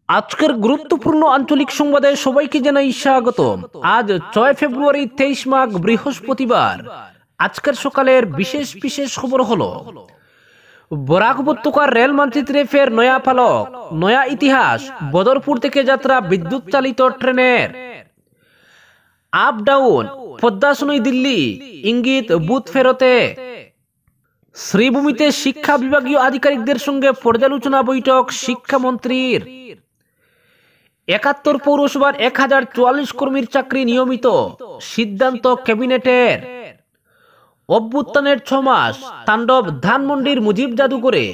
আজকের গুরুত্বপূর্ণ আঞ্চলিক সংবাদে সবাইকে জানাই স্বাগতম। আজ 6 ফেব্রুয়ারি 23 মাঘ বৃহস্পতিবার। আজকের সকালের বিশেষ বিশেষ খবর হলো বরাক উপত্যকার রেল মানচিত্রে ফের নয়া ফলক, নয়া ইতিহাস, বদরপুর থেকে যাত্রা বিদ্যুৎ চালিত ট্রেনের। আপ ডাউন পদ্মা সুনই দিল্লি, ইঙ্গিত বুথ ফেরতে। শ্রীভূমিতে শিক্ষা বিভাগীয় আধিকারিকদের সঙ্গে পর্যালোচনা বৈঠক শিক্ষামন্ত্রীর। 71 পৌরসভার 1044 কর্মীর চাকরি নিয়মিত, সিদ্ধান্ত ক্যাবিনেটের। অভ্যুত্থানের 6 মাস, তাণ্ডব ধানমন্ডির মুজিব জাদুঘরে।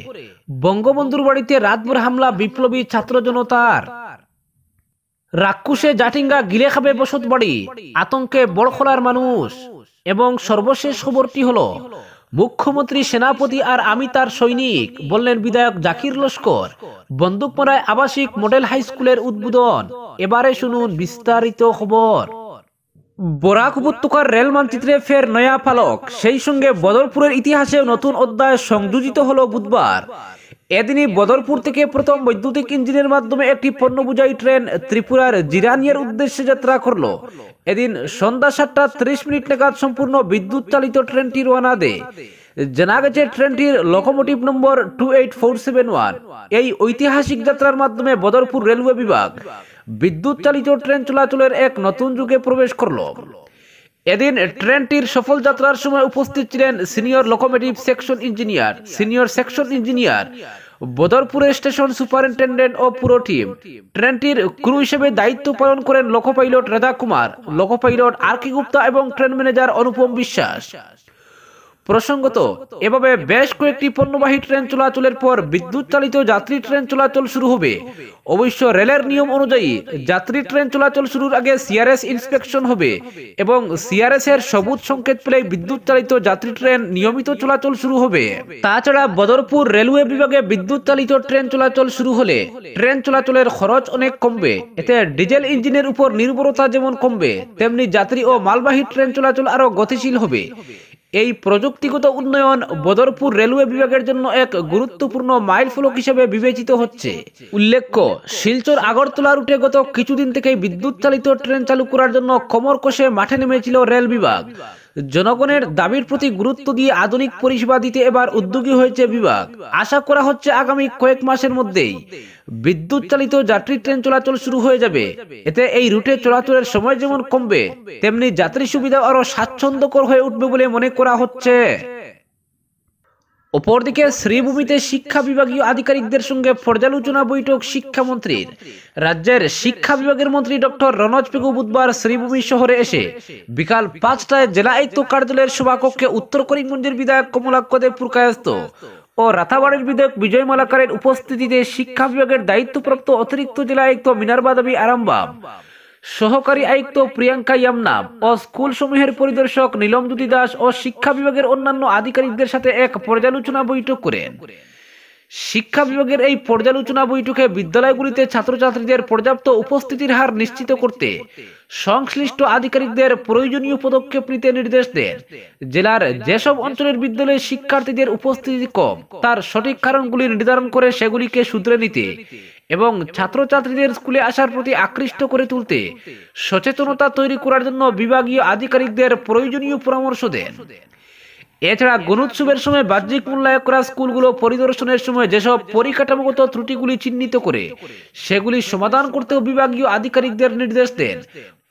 বঙ্গবন্ধুর বাড়িতে রাতভর হামলা বিপ্লবী ছাত্র জনতার। রাক্ষুসে জাটিঙ্গা গিলে খাবে বসত বাড়ি, আতঙ্কে বড়খলার মানুষ। এবং সর্বশেষ খবরটি হলো মুখ্যমন্ত্রী সেনাপতি আর আমি তার সৈনিক, বললেন বিধায়ক জাকির লস্কর। বন্দুকমারায় আবাসিক মডেল হাই স্কুলের উদ্বোধন। এবারে শুনুন বিস্তারিত খবর। বরাক উপত্যকার রেল মানচিত্রে ফের নয়া ফলক, সেই সঙ্গে বদরপুরের ইতিহাসে নতুন অধ্যায় সংযোজিত হলো বুধবার। এদিনই বদরপুর থেকে প্রথম বৈদ্যুতিক ইঞ্জিনের মাধ্যমে একটি পণ্যবোঝাই ট্রেন ত্রিপুরার জিরানিয়ার উদ্দেশ্যে যাত্রা করলো। এদিন সন্ধ্যা 7:30 নাগাদ সম্পূর্ণ বিদ্যুৎ চালিত ট্রেনটি রওনা দেয়। জানা গেছে ট্রেনটির লোকোমোটিভ নম্বর 28471। এই ঐতিহাসিক যাত্রার মাধ্যমে বদরপুর রেলওয়ে বিভাগ বিদ্যুৎ চালিত ট্রেন চলাচলের এক নতুন যুগে প্রবেশ করলো। এদিন ট্রেনটির সফল যাত্রার সময় উপস্থিত ছিলেন senior locomotive section engineer, senior section engineer, বদরপুরের স্টেশন সুপারিনটেন্ডেন্ট ও পুরো টিম। ট্রেনটির ক্রু হিসেবে দায়িত্ব পালন করেন loco pilot Radha Kumar, loco pilot R K Gupta এবং ট্রেন ম্যানেজার অনুপম বিশ্বাস। প্রসঙ্গত, এভাবে বেশ কয়েকটি পণ্যবাহী ট্রেন চলাচলের পর বিদ্যুৎ চালিত যাত্রী ট্রেন চলাচল শুরু হবে। অবশ্য রেলের নিয়ম অনুযায়ী যাত্রী ট্রেন চলাচল শুরুর আগে সিআরএস ইন্সপেকশন হবে এবং সিআরএস এর সবুজ সংকেত পেলে বিদ্যুৎ চালিত যাত্রী ট্রেন নিয়মিত চলাচল শুরু হবে। তাছাড়া বদরপুর রেলওয়ে বিভাগে বিদ্যুৎ চালিত ট্রেন চলাচল শুরু হলে ট্রেন চলাচলের খরচ অনেক কমবে। এতে ডিজেল ইঞ্জিনের উপর নির্ভরতা যেমন কমবে, তেমনি যাত্রী ও মালবাহী ট্রেন চলাচল আরো গতিশীল হবে। এই প্রযুক্তিগত উন্নয়ন বদরপুর রেলওয়ে বিভাগের জন্য এক গুরুত্বপূর্ণ মাইলফলক হিসেবে বিবেচিত হচ্ছে। উল্লেখ্য, শিলচর আগরতলা রুটে গত কিছুদিন থেকেই বিদ্যুৎ চালিত ট্রেন চালু করার জন্য কোমর কষে মাঠে নেমেছিল রেল বিভাগ। জনগণের দাবির প্রতি গুরুত্ব দিয়ে আধুনিক পরিষেবা দিতে এবার উদ্যোগী হয়েছে বিভাগ। আশা করা হচ্ছে আগামী কয়েক মাসের মধ্যেই বিদ্যুৎ চালিত যাত্রী ট্রেন চলাচল শুরু হয়ে যাবে। এতে এই রুটে চলাচলের সময় যেমন কমবে, তেমনি যাত্রী সুবিধা আরো স্বাচ্ছন্দ্যকর হয়ে উঠবে বলে মনে করা হচ্ছে। অপরদিকে শ্রীভূমিতে শিক্ষা বিভাগীয় আধিকারিকদের সঙ্গে পর্যালোচনা বৈঠক শিক্ষামন্ত্রীর। রাজ্যের শিক্ষা বিভাগের মন্ত্রী ডক্টর রনজ পেগু বুধবার শ্রীভূমি শহরে এসে বিকাল 5টায় জেলা আয়ুক্ত কার্যালয়ের সভাকক্ষে উত্তর করিমগঞ্জের বিধায়ক কমলাক্ষ দেব পুরকায়স্থ ও রাতাবাড়ির বিধায়ক বিজয় মালাকারের উপস্থিতিতে শিক্ষা বিভাগের দায়িত্বপ্রাপ্ত অতিরিক্ত জেলা আয়ুক্ত মিনারবা দেবী আরামবাগ, সহকারী আয়ুক্ত প্রিয়াঙ্কা ইয়ামনাম ও স্কুল সমূহের পরিদর্শক নীলম জ্যোতি দাস ও শিক্ষা বিভাগের অন্যান্য আধিকারিকদের সাথে এক পর্যালোচনা বৈঠক করেন। শিক্ষা বিভাগের এই পর্যালোচনা বৈঠকে বিদ্যালয়গুলিতে ছাত্রছাত্রীদের পর্যাপ্ত উপস্থিতির হার নিশ্চিত করতে সংশ্লিষ্ট আধিকারিকদের প্রয়োজনীয় পদক্ষেপ নিতে নির্দেশ দেন। জেলার যেসব অঞ্চলের বিদ্যালয়ে শিক্ষার্থীদের উপস্থিতি কম, তার সঠিক কারণগুলি নির্ধারণ করে সেগুলিকে শুধরে নিতে এবং ছাত্রছাত্রীদের স্কুলে আসার প্রতি আকৃষ্ট করে তুলতে সচেতনতা তৈরি করার জন্য বিভাগীয় আধিকারিকদের প্রয়োজনীয় পরামর্শ দেন। এছাড়া গণোৎসবের সময় বাহ্যিক মূল্যায়ন করা স্কুলগুলো পরিদর্শনের সময় যেসব পরিকাঠামোগত ত্রুটিগুলি চিহ্নিত করে সেগুলি সমাধান করতেও বিভাগীয় আধিকারিকদের নির্দেশ দেন।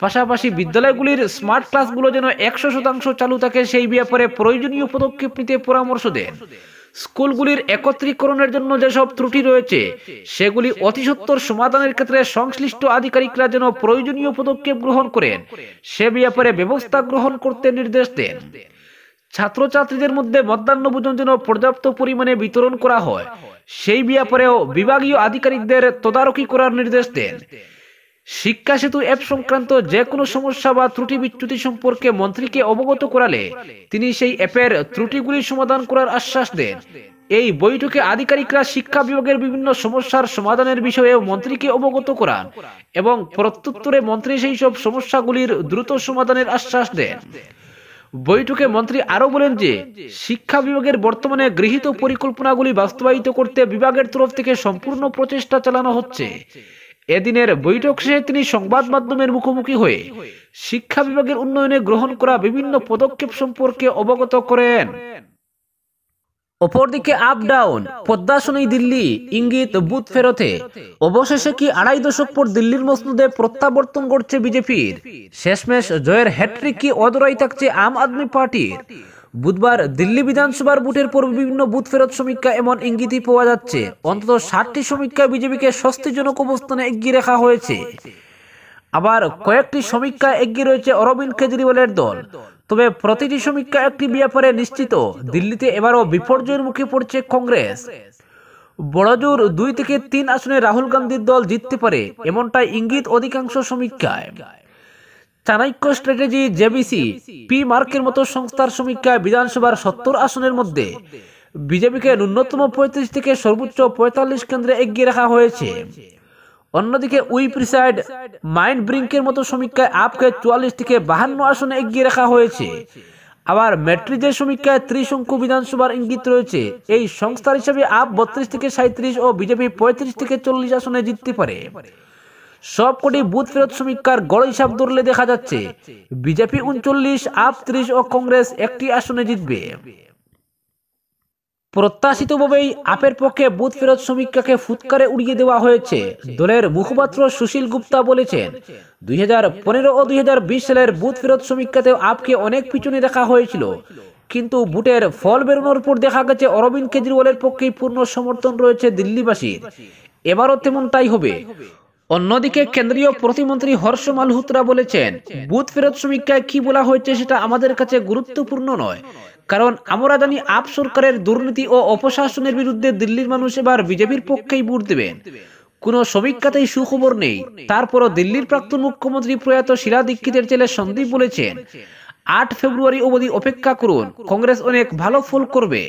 পাশাপাশি বিদ্যালয়গুলির স্মার্ট ক্লাসগুলো যেন 100% চালু থাকে সেই ব্যাপারে প্রয়োজনীয় পদক্ষেপ নিতে পরামর্শ দেন। স্কুলগুলির একত্রীকরণের জন্য যেসব ত্রুটি রয়েছে সেগুলি অতি সত্বর সমাধানের ক্ষেত্রে সংশ্লিষ্ট আধিকারিকরা যেন প্রয়োজনীয় পদক্ষেপ গ্রহণ করেন সে ব্যাপারে ব্যবস্থা গ্রহণ করতে নির্দেশ দেন। ছাত্রছাত্রীদের মধ্যে মধ্যাহ্নভোজন যেন পর্যাপ্ত পরিমাণে বিতরণ করা হয় সেই ব্যাপারেও বিভাগীয় আধিকারিকদের তদারকি করার নির্দেশ দেন। শিক্ষা সেতু অ্যাপ সংক্রান্ত যে কোনো সমস্যা বা ত্রুটি বিচ্যুতি সম্পর্কে মন্ত্রীকে অবগত করালে তিনি সেই অ্যাপের ত্রুটিগুলি সমাধান করার আশ্বাস দেন। এই বৈঠকে আধিকারিকরা শিক্ষা বিভাগের বিভিন্ন সমস্যার সমাধানের বিষয়েও মন্ত্রীকে অবগত করান এবং প্রত্যুত্তরে মন্ত্রী সেই সব সমস্যাগুলির দ্রুত সমাধানের আশ্বাস দেন। বৈঠকে মন্ত্রী আরো বলেন যে শিক্ষা বিভাগের বর্তমানে গৃহীত পরিকল্পনাগুলি বাস্তবায়িত করতে বিভাগের তরফ থেকে সম্পূর্ণ প্রচেষ্টা চালানো হচ্ছে। এদিনের বৈঠক শেষে তিনি সংবাদ মাধ্যমের মুখোমুখি হয়ে শিক্ষা বিভাগের উন্নয়নে গ্রহণ করা বিভিন্ন পদক্ষেপ সম্পর্কে অবগত করেন। অপরদিকে আপ ডাউন পদ্মাসনেই দিল্লি, ইঙ্গিত বুথ ফেরতে। অবশেষে কি 2.5 দশক পর দিল্লির মসনদে প্রত্যাবর্তন করছে বিজেপির? শেষমেশ জয়ের হ্যাট্রিক কি অদরাই থাকছে আম আদমি পার্টির? বুধবার দিল্লি বিধানসভার বুথের পর বিভিন্ন বুথ ফেরত সমীক্ষা এমন ইঙ্গিতই পাওয়া যাচ্ছে। অন্তত 60টি সমীক্ষায় বিজেপিকে স্বস্তিজনক অবস্থানে এগিয়ে রাখা হয়েছে। আবার কয়েকটি সমীক্ষা এগিয়ে রয়েছে অরবিন্দ কেজরিওয়ালের দল। তবে প্রতিটি সমীক্ষা একটি ব্যাপারে নিশ্চিত, দিল্লিতে এবারও বিপর্যয়ের মুখে পড়ছে কংগ্রেস। বড়জোর 2 থেকে 3 আসনে রাহুল গান্ধীর দল জিততে পারে, এমনটাই ইঙ্গিত অধিকাংশ সমীক্ষায়। চাণক্য স্ট্র্যাটেজি, জেবিসি, পি মার্কের মতো সংস্থার সমীক্ষায় বিধানসভার 70 আসনের মধ্যে বিজেপিকে ন্যূনতম 35 থেকে সর্বোচ্চ 45 কেন্দ্রে এগিয়ে রাখা হয়েছে। অন্যদিকে উই প্রিসাইড, মাইন্ড ব্রিঙ্কের মতো সমীক্ষায় আপকে 44 থেকে 52 আসনে এগিয়ে রাখা হয়েছে। আবার ম্যাট্রিজের সমীক্ষায় ত্রিশঙ্কু বিধানসভার ইঙ্গিত রয়েছে। এই সংস্থার হিসাবে আপ 32 থেকে 37 ও বিজেপি 35 থেকে 40 আসনে জিততে পারে। সবকটি বুথ ফেরত সমীক্ষার গড় হিসাব ধরলে দেখা যাচ্ছে বিজেপি 39, আপ 30 ও কংগ্রেস 1টি আসনে জিতবে। প্রত্যাশিতভাবেই আপের পক্ষে বুথ ফেরত সমীক্ষাকে ফুৎকারে উড়িয়ে দেওয়া হয়েছে। দলের মুখপাত্র সুশীল গুপ্তা বলেছেন, 2015 ও 2020 সালের বুথ ফেরত সমীক্ষাতেও আপকে অনেক পিছনে রাখা হয়েছিল, কিন্তু বুটের ফল বেরোনোর পর দেখা গেছে অরবিন্দ কেজরিওয়ালের পক্ষেই পূর্ণ সমর্থন রয়েছে দিল্লিবাসীর। এবারও তেমনটাই হবে। অন্যদিকে কেন্দ্রীয় প্রতিমন্ত্রী হর্ষ মালহোত্রা বলেছেন, বুথ ফেরত সমীক্ষায় কি বলা হয়েছে সেটা আমাদের কাছে গুরুত্বপূর্ণ নয়, কারণ আমরা জানি আপ সরকারের দুর্নীতি ও অপশাসনের বিরুদ্ধে দিল্লির মানুষ এবার বিজেপির পক্ষেই ভোট দেবেন। কোনো সমীক্ষাতেই সুখবর নেই। তারপরও দিল্লির প্রাক্তন মুখ্যমন্ত্রী প্রয়াত শীলা দীক্ষিতের ছেলে সন্দীপ বলেছেন, 8 ফেব্রুয়ারি অবধি অপেক্ষা করুন, কংগ্রেস অনেক ভালো ফল করবে।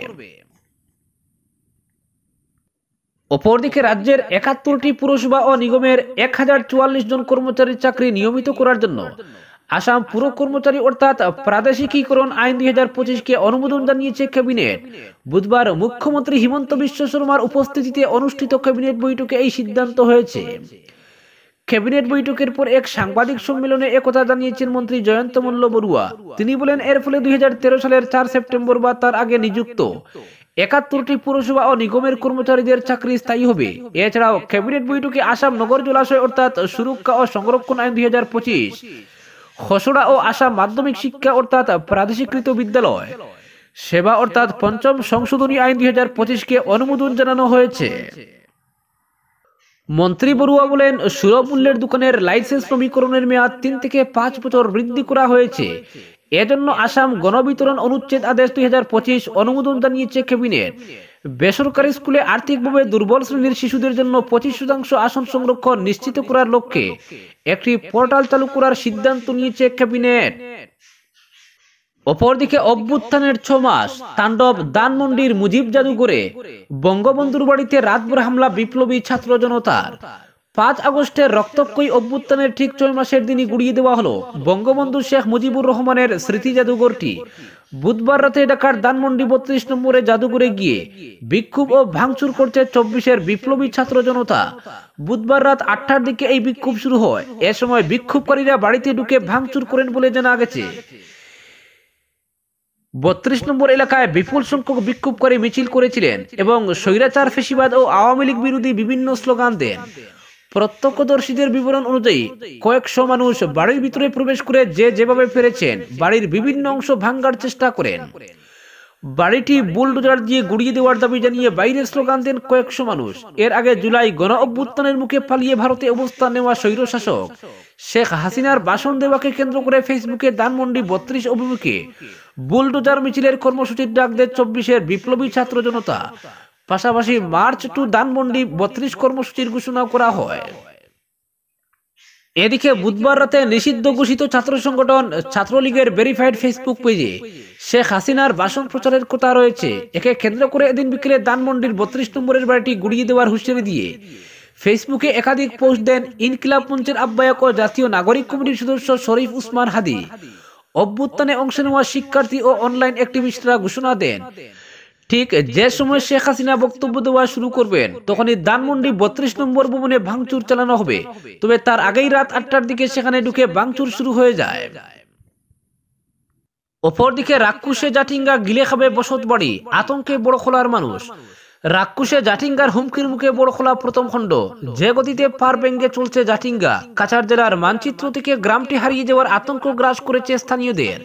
অপরদিকে রাজ্যের 71টি পুরসভা ও নিগমের 1044 জন কর্মচারীর চাকরি নিয়মিত করার জন্য আসাম পুর কর্মচারী অর্থাৎ প্রাদেশিকীকরণ আইন 2025-কে অনুমোদন জানিয়েছে ক্যাবিনেট। বুধবার মুখ্যমন্ত্রী হিমন্ত বিশ্ব শর্মার উপস্থিতিতে অনুষ্ঠিত ক্যাবিনেট বৈঠকে এই সিদ্ধান্ত হয়েছে। ক্যাবিনেট বৈঠকের পর এক সাংবাদিক সম্মেলনে একথা জানিয়েছেন মন্ত্রী জয়ন্ত মল্ল বড়ুয়া। তিনি বলেন, এর ফলে 2013 সালের 4 সেপ্টেম্বর বা তার আগে নিযুক্ত 71টি পুরসভা ও নিগমের কর্মচারীদের চাকরি স্থায়ী হবে। এছাড়াও ক্যাবিনেট বৈঠকে আসাম নগর জলাশয় অর্থাৎ সুরক্ষা ও সংরক্ষণ আইন 2025, খসড়া ও আসাম মাধ্যমিক শিক্ষা অর্থাৎ প্রাদেশিকৃত বিদ্যালয় সেবা অর্থাৎ 5ম সংশোধনী আইন 2025-কে অনুমোদন জানানো হয়েছে। মন্ত্রী বড়ুয়া বলেন, সুলভ মূল্যের দোকানের লাইসেন্স নবীকরণের মেয়াদ 3 থেকে 5 বছর বৃদ্ধি করা হয়েছে। এজন্য আসাম গণবিতরণ অনুচ্ছেদ আদেশ 2025 অনুমোদন জানিয়েছে ক্যাবিনেট। বেসরকারি স্কুলে আর্থিকভাবে দুর্বল শ্রেণীর শিশুদের জন্য 25% আসন সংরক্ষণ নিশ্চিত করার লক্ষ্যে একটি পোর্টাল চালু করার সিদ্ধান্ত নিয়েছে ক্যাবিনেট। অপরদিকে অভ্যুত্থানের 6 মাস, তাণ্ডব ধানমন্ডির মুজিব জাদুঘরে। বঙ্গবন্ধুর বাড়িতে রাতভর হামলা বিপ্লবী ছাত্র জনতার। 5 আগস্টের রক্তক্ষয়ী অভ্যুত্থানের ঠিক 6 মাসের দিনই গুড়িয়ে দেওয়া হলো বঙ্গবন্ধু শেখ মুজিবুর রহমানের স্মৃতি জাদুঘরটি। বুধবার রাতে ঢাকার ধানমন্ডি 32 নম্বরে জাদুঘরে গিয়ে বিক্ষোভ ও ভাঙচুর করছে 24-এর বিপ্লবী ছাত্র জনতা। বুধবার রাত 8টার দিকে এই বিক্ষোভ শুরু হয়। এ সময় বিক্ষোভকারীরা বাড়িতে ঢুকে ভাঙচুর করেন বলে জানা গেছে। 32 নম্বর এলাকায় বিপুল সংখ্যক বিক্ষোভকারী মিছিল করেছিলেন এবং স্বৈরাচার, ফ্যাসিবাদ ও আওয়ামী লীগ বিরোধী বিভিন্ন স্লোগান দেন। প্রত্যক্ষদর্শীদের বিবরণ অনুযায়ী কয়েকশো মানুষ বাড়ির ভিতরে প্রবেশ করে যে যেভাবে পেরেছেন বাড়ির বিভিন্ন অংশ ভাঙার চেষ্টা করেন। বাড়িটি বুলডোজার দিয়ে গুড়িয়ে দেওয়ার দাবি জানিয়ে বাইরে স্লোগান দেন কয়েকশো মানুষ। এর আগে জুলাই গণ অভ্যুত্থানের মুখে পালিয়ে ভারতে অবস্থান নেওয়া স্বৈরশাসক শেখ হাসিনার ভাষণ দেওয়াকে কেন্দ্র করে ফেসবুকে ধানমন্ডি 32 অভিমুখে বুলডোজার মিছিলের কর্মসূচির ডাক দেয় 24-এর বিপ্লবী ছাত্র জনতা। পাশাপাশি মার্চ টু ধানমন্ডি 32 কর্মসূচির ঘোষণা করা হয়। এদিকে বুধবার রাতে নিষিদ্ধ ঘোষিত ছাত্র সংগঠন ছাত্রলীগের ভেরিফাইড ফেসবুক পেজে শেখ হাসিনার ভাষণ প্রচারের কথা রয়েছে। একে কেন্দ্র করে এদিন বিকেলে ধানমন্ডির 32 নম্বরের বাড়িটি গুড়িয়ে দেওয়ার হুঁশিয়ারি দিয়ে ফেসবুকে একাধিক পোস্ট দেন ইনকিলাব মঞ্চের আহ্বায়ক ও জাতীয় নাগরিক কমিটির সদস্য শরীফ উসমান হাদি। অভ্যুত্থানে অংশ নেওয়া শিক্ষার্থী ও অনলাইন অ্যাক্টিভিস্টরা ঘোষণা দেন, ঠিক যে সময় শেখ হাসিনা বক্তব্য দেওয়া শুরু করবেন তখনই ধানমন্ডি 32 নম্বর ভবনে ভাঙচুর চালানো হবে, তবে তার আগেই রাত 8টার দিকে সেখানে ঢুকে ভাঙচুর শুরু হয়ে যায়। অপরদিকে রাক্ষুসে জাটিঙ্গা গিলে খাবে বসত বাড়ি, আতঙ্কে বড়খোলার মানুষ। রাক্ষুসে জাটিঙ্গার হুমকির মুখে বড়খোলা প্রথম খণ্ড। যে গতিতে পার ভেঙ্গে চলছে জাটিঙ্গা, কাছাড় জেলার মানচিত্র থেকে গ্রামটি হারিয়ে যাওয়ার আতঙ্ক গ্রাস করেছে স্থানীয়দের।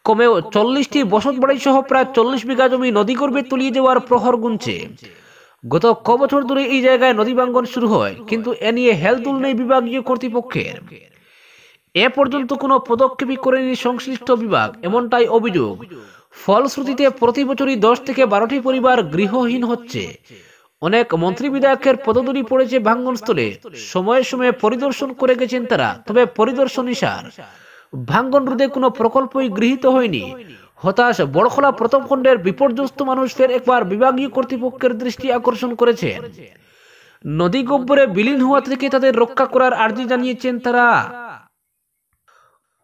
কমেও 40টি বসত বাড়ি সহ প্রায় 40 বিঘা জমি নদীগর্ভে তলিয়ে যাওয়ার প্রহর গুনছে। গত কবছর ধরে এই জায়গায় নদী ভাঙ্গন শুরু হয়, কিন্তু এ নিয়ে হেলদোল নেই বিভাগীয় কর্তৃপক্ষের। এ পর্যন্ত কোনো পদক্ষেপই করেনি সংশ্লিষ্ট বিভাগ, এমনটাই অভিযোগ। ফলশ্রুতিতে প্রতি বছরই 10 থেকে 12টি পরিবার গৃহহীন হচ্ছে। অনেক মন্ত্রী বিধায়কের পদধূলি পড়েছে ভাঙ্গনস্থলে। সময়ে সময়ে পরিদর্শন করে গেছেন তারা, তবে পরিদর্শনই সার। ভাঙ্গন রোধে কোনো প্রকল্পই গৃহীত হয়নি। হতাশ বড়খোলা প্রথম খণ্ডের বিপর্যস্ত মানুষ ফের একবার বিভাগীয় কর্তৃপক্ষের দৃষ্টি আকর্ষণ করেছেন। নদী গহ্বরে বিলীন হওয়া থেকে তাদের রক্ষা করার আর্জি জানিয়েছেন তারা।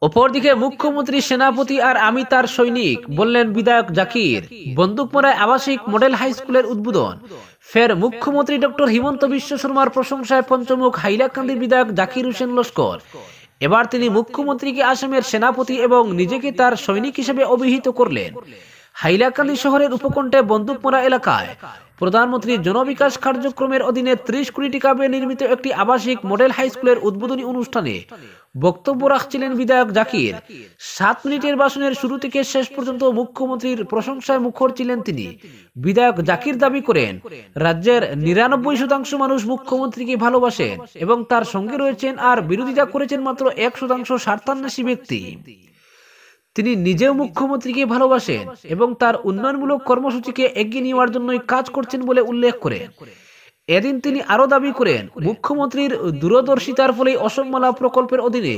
অপরদিকে মুখ্যমন্ত্রী সেনাপতি আর আমি তার সৈনিক, বললেন বিধায়ক জাকির। বন্দুকমারায় আবাসিক মডেল হাই স্কুলের উদ্বোধন। ফের মুখ্যমন্ত্রী ডক্টর হিমন্ত বিশ্ব শর্মার প্রশংসায় পঞ্চমুখ হাইলাকান্দির বিধায়ক জাকির হোসেন লস্কর। এবার তিনি মুখ্যমন্ত্রীকে আসামের সেনাপতি এবং নিজেকে তার সৈনিক হিসেবে অভিহিত করলেন। হাইলাকান্দি শহরের উপকণ্ঠে বন্দুকমারা এলাকায় প্রধানমন্ত্রী জনবিকাশ কার্যক্রমের অধীনে 30 কোটি টাকা ব্যয়ে নির্মিত একটি আবাসিক মডেল হাই স্কুলের উদ্বোধনী অনুষ্ঠানে বক্তব্য রাখছিলেন বিধায়ক জাকির। 7 মিনিটের ভাষণের শুরু থেকে শেষ পর্যন্ত মুখ্যমন্ত্রীর প্রশংসায় মুখর ছিলেন তিনি। বিধায়ক জাকির দাবি করেন, রাজ্যের 99% মানুষ মুখ্যমন্ত্রীকে ভালোবাসেন এবং তার সঙ্গে রয়েছেন, আর বিরোধিতা করেছেন মাত্র 1% স্বার্থান্বেষী ব্যক্তি। তিনি নিজেও মুখ্যমন্ত্রীকে ভালোবাসেন এবং তার উন্নয়নমূলক কর্মসূচিকে এগিয়ে নেওয়ার জন্যই কাজ করছেন বলে উল্লেখ করেন। এদিন তিনি আরো দাবি করেন, মুখ্যমন্ত্রীর দূরদর্শিতার ফলে অসমমালা প্রকল্পের অধীনে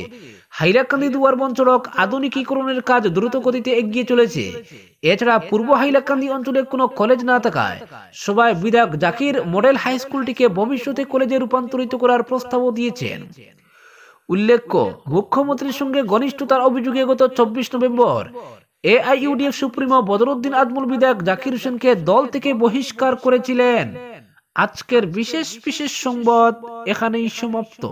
হাইলাকান্দি দুয়ারবন সড়ক আধুনিকীকরণের কাজ দ্রুত গতিতে এগিয়ে চলেছে। এছাড়া পূর্ব হাইলাকান্দি অঞ্চলে কোনো কলেজ না থাকায় সবাই বিধায়ক জাকির মডেল হাই স্কুলটিকে ভবিষ্যতে কলেজে রূপান্তরিত করার প্রস্তাবও দিয়েছেন। উল্লেখ্য, মুখ্যমন্ত্রীর সঙ্গে ঘনিষ্ঠতার অভিযোগে গত 24 November AIUDF supremo Badruddin Ajmal বিধায়ক জাকির হোসেনকে দল থেকে বহিষ্কার করেছিলেন। আজকের বিশেষ সংবাদ এখানেই সমাপ্ত।